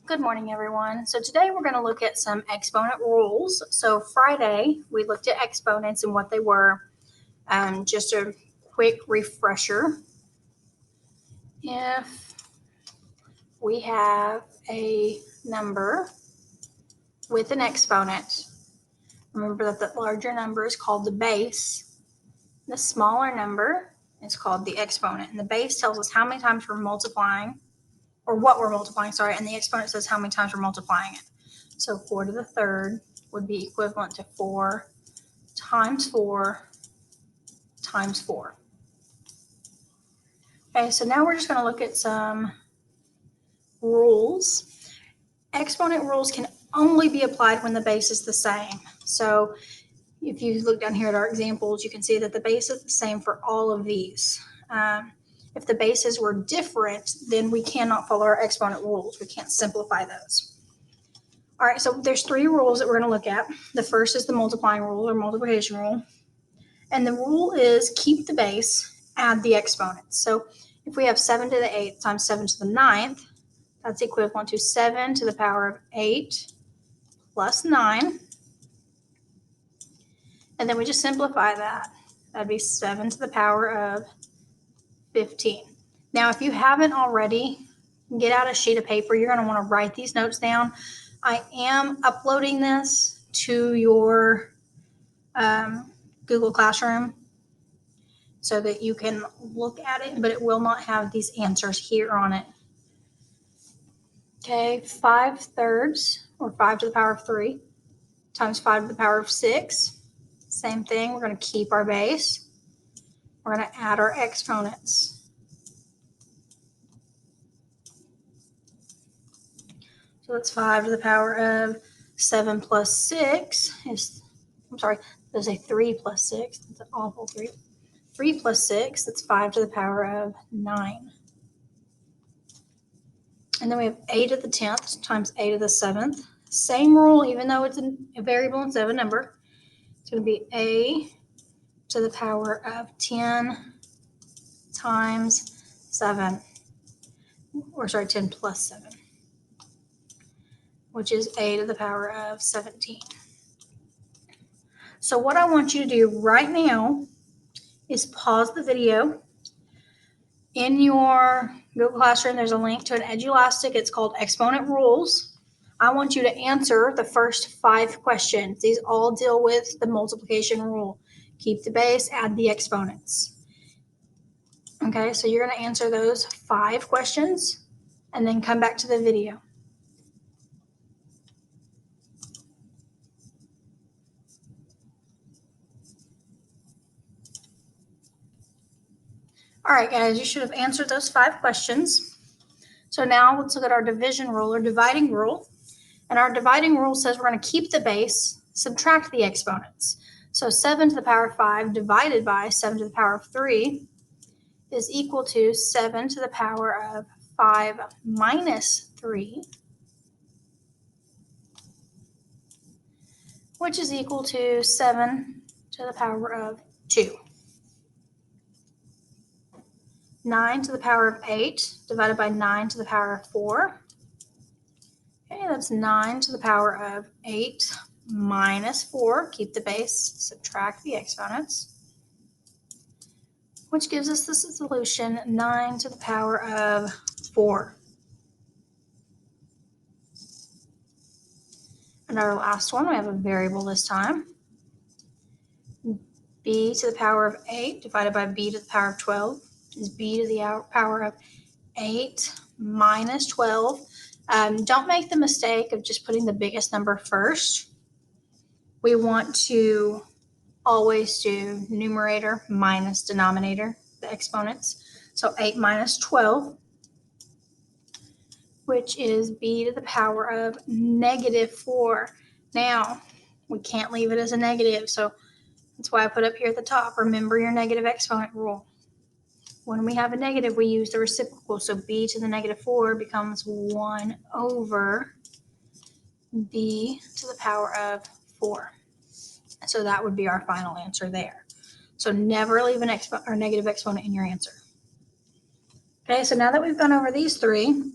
Good morning, everyone. So today we're going to look at some exponent rules. So Friday, we looked at exponents and what they were. Just a quick refresher. If we have a number with an exponent, remember that the larger number is called the base. The smaller number is called the exponent. And the base tells us how many times we're multiplying, or what we're multiplying, and the exponent says how many times we're multiplying it. So 4 to the third would be equivalent to 4 times 4 times 4. Okay, so now we're just going to look at some rules. Exponent rules can only be applied when the base is the same. So if you look down here at our examples, you can see that the base is the same for all of these. If the bases were different, then we cannot follow our exponent rules. We can't simplify those. All right, so there's 3 rules that we're going to look at. The first is the multiplying rule or multiplication rule. And the rule is keep the base, add the exponents. So if we have 7 to the 8th times 7 to the 9th, that's equivalent to 7 to the power of 8 plus 9. And then we just simplify that. That'd be 7 to the power of 15. Now, if you haven't already, get out a sheet of paper. You're going to want to write these notes down. I am uploading this to your Google Classroom so that you can look at it, but it will not have these answers here on it. Okay, 5/3, or 5 to the power of 3, times 5 to the power of 6. Same thing, we're going to keep our base. We're going to add our exponents. So that's 5 to the power of 7 plus 6 is, there's a 3 plus 6. That's an awful 3. 3 plus 6, that's 5 to the power of 9. And then we have a to the 10th times a to the 7th. Same rule, even though it's a variable instead of a number. It's going to be a to the power of 10 times 7. 10 plus 7. Which is a to the power of 17. So what I want you to do right now is pause the video. In your Google Classroom, there's a link to an Edulastic. It's called Exponent Rules. I want you to answer the first 5 questions. These all deal with the multiplication rule. Keep the base, add the exponents. Okay, so you're going to answer those 5 questions and then come back to the video. All right, guys, you should have answered those 5 questions. So now let's look at our division rule or dividing rule. And our dividing rule says we're going to keep the base, subtract the exponents. So 7 to the power of 5 divided by 7 to the power of 3 is equal to 7 to the power of 5 minus 3, which is equal to 7 to the power of 2. 9 to the power of 8 divided by 9 to the power of 4. Okay, that's 9 to the power of 8 minus 4. Keep the base, subtract the exponents, which gives us the solution 9 to the power of 4. And our last one, we have a variable this time. B to the power of 8 divided by b to the power of 12 is b to the power of 8 minus 12. Don't make the mistake of just putting the biggest number first. We want to always do numerator minus denominator, the exponents. So 8 minus 12, which is b to the power of negative 4. Now, we can't leave it as a negative, so that's why I put up here at the top, remember your negative exponent rule. When we have a negative, we use the reciprocal. So b to the negative 4 becomes 1 over b to the power of 4. So that would be our final answer there. So never leave an negative exponent in your answer. Okay, so now that we've gone over these 3,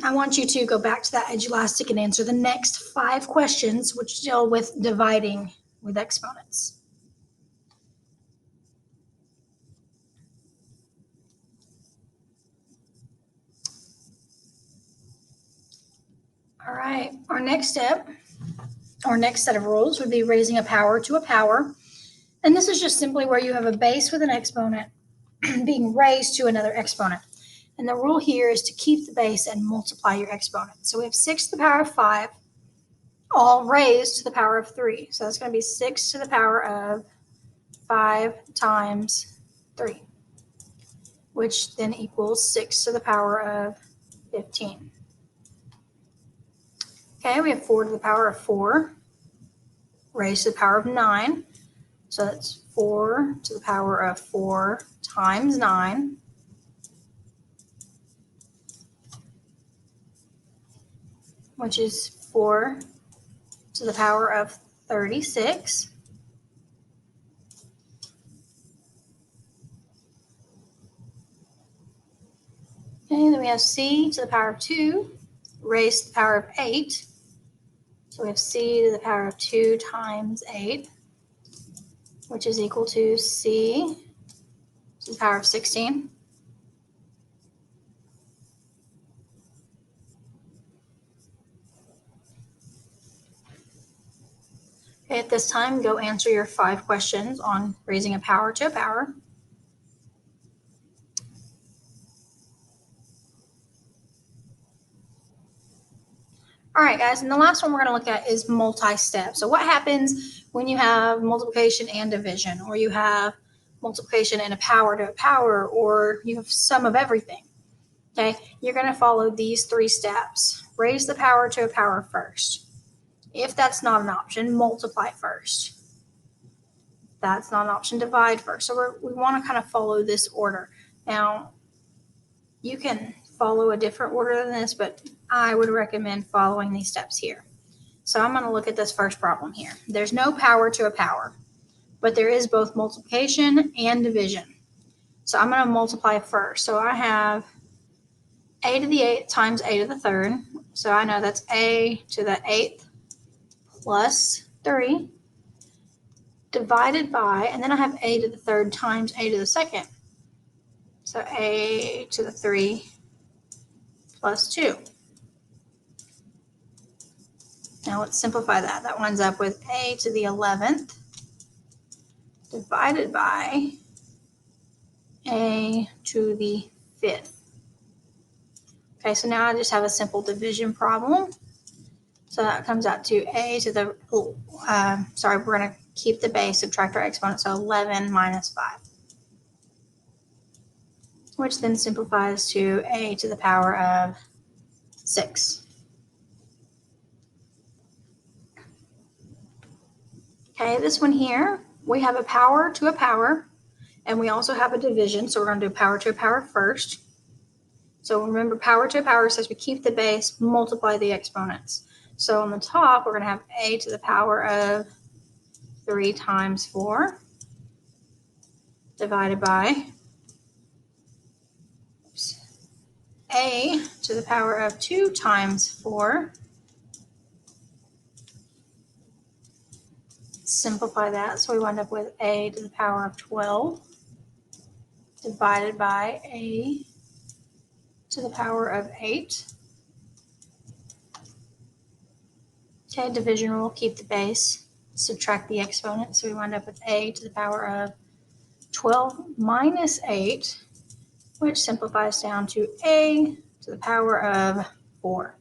I want you to go back to that Edulastic and answer the next 5 questions, which deal with dividing with exponents. All right, our next step, or next set of rules would be raising a power to a power. And this is just simply where you have a base with an exponent being raised to another exponent. And the rule here is to keep the base and multiply your exponent. So we have 6 to the power of 5, all raised to the power of 3. So that's going to be 6 to the power of 5 times 3, which then equals 6 to the power of 15. Okay, we have 4 to the power of 4, raised to the power of 9. So that's 4 to the power of 4 times 9, which is 4 to the power of 36. Okay, then we have c to the power of 2, raised to the power of 8. So we have c to the power of 2 times 8, which is equal to c to the power of 16. Okay, at this time, go answer your 5 questions on raising a power to a power. All right, guys, and the last one we're going to look at is multi-step. So what happens when you have multiplication and division, or you have multiplication and a power to a power, or you have sum of everything? Okay, you're going to follow these 3 steps. Raise the power to a power first. If that's not an option, multiply first. If that's not an option, divide first. So we want to kind of follow this order. Now, you can follow a different order than this, but I would recommend following these steps here. So I'm going to look at this first problem here. There's no power to a power, but there is both multiplication and division. So I'm going to multiply first. So I have a to the 8th times a to the 3rd. So I know that's a to the 8th plus 3 divided by, and then I have a to the 3rd times a to the 2nd. So a to the 3 plus 2. Now let's simplify that. That winds up with a to the 11th divided by a to the 5th. Okay, so now I just have a simple division problem. So that comes out to a to the, we're going to keep the base, subtract our exponent, so 11 minus 5. Which then simplifies to a to the power of 6. Okay, this one here, we have a power to a power, and we also have a division, so we're going to do power to a power first. So remember, power to a power says we keep the base, multiply the exponents. So on the top, we're going to have a to the power of 3 times 4 divided by a to the power of 2 times 4. Simplify that, so we wind up with a to the power of 12 divided by a to the power of 8. Okay, division rule, keep the base, subtract the exponent, so we wind up with a to the power of 12 minus 8, which simplifies down to a to the power of 4.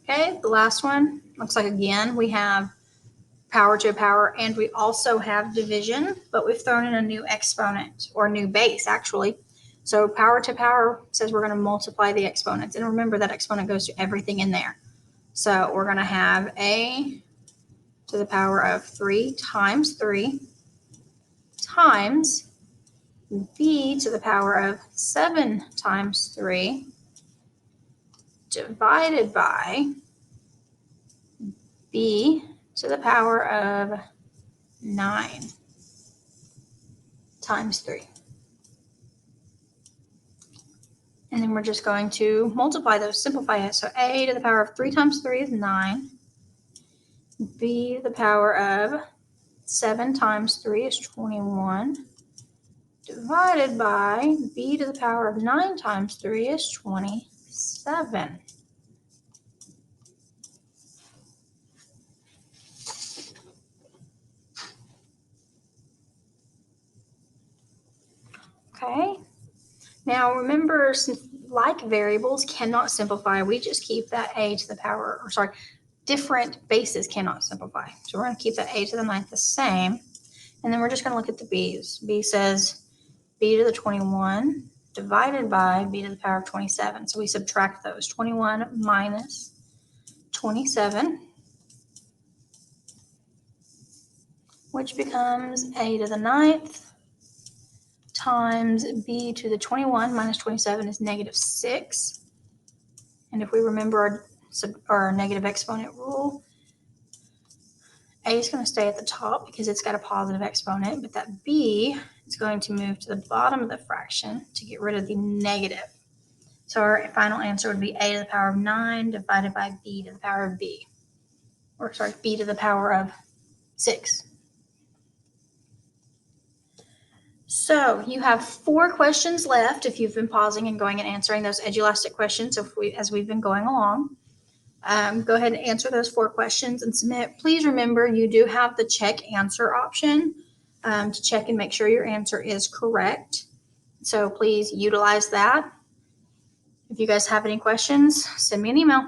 Okay, the last one looks like, again, we have power to a power, and we also have division, but we've thrown in a new exponent, or a new base, actually. So power to power says we're going to multiply the exponents, and remember that exponent goes to everything in there. So we're going to have a to the power of 3 times 3 times b to the power of 7 times 3 divided by b to the power of 9 times 3. And then we're just going to multiply those, simplify it. So a to the power of 3 times 3 is 9. B to the power of 7 times 3 is 21. Divided by b to the power of 9 times 3 is 27. Okay. Now remember, like variables cannot simplify. We just keep that a to the power, or sorry, different bases cannot simplify. So we're going to keep that a to the 9th the same. And then we're just going to look at the b's. B says b to the 21 divided by b to the power of 27. So we subtract those. 21 minus 27, which becomes a to the 9th times b to the 21 minus 27 is negative 6. And if we remember our negative exponent rule, a is going to stay at the top because it's got a positive exponent, but that b is going to move to the bottom of the fraction to get rid of the negative. So our final answer would be a to the power of 9 divided by b to the power of b. Or sorry, b to the power of 6. So you have 4 questions left if you've been pausing and going and answering those edulastic questions as we've been going along. Go ahead and answer those 4 questions and submit. Please remember you do have the check answer option to check and make sure your answer is correct. So please utilize that. If you guys have any questions, send me an email.